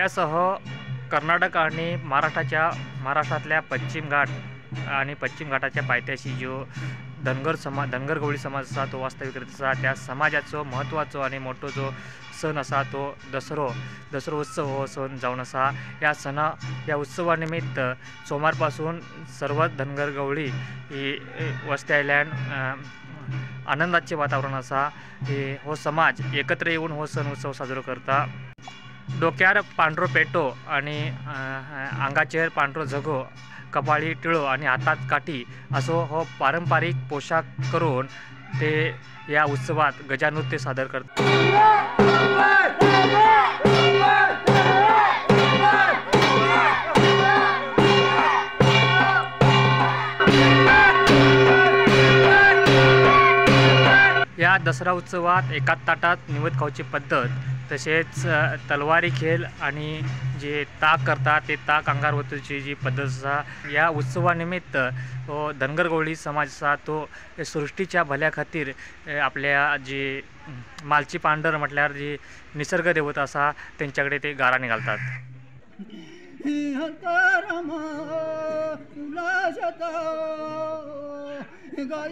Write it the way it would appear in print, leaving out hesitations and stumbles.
गोव्यासह कर्नाटक आणि महाराष्ट्रातल्या पश्चिम घाट आणि पश्चिम घाटाच्या पायथ्याशी जो धनगर गवळी समाज असा तो वास्तविक असा त्या समाजाचो महत्त्वाचो आणि मोठो जो सण असा तो दसरो उत्सव हो सण जावन असा। या उत्सवानिमित्त सोमारपासून सर्व धनगर गवळी ही वस्ती आयल्यान आनंदाचे वातावरण असा। हो समाज एकत्र येऊन हो सण उत्सव साजरो करता। डोक्यार पांढरो पेटो आणि आंगाचेर पांढरो झगो, कपाळी टिळो आणि हातात काठी असो हो पारंपरिक पोशाख करून ते या उत्सवात गजानृत्य सादर करतात। या दसरा उत्सवात एकाच ताटात निवद खावची पद्धत, तसेच तलवारी खेळ आणि जे ताक करतात ते ताक अंगार वतूची जी पद्धत असा। या उत्सवानिमित्त तो धनगर गवळी समाज असा तो सृष्टीच्या भल्या खातीर आपल्या जी मालची पांढर म्हटल्यार जी निसर्ग देवता असा त्यांच्याकडे ते गाराणे घालतात। गाई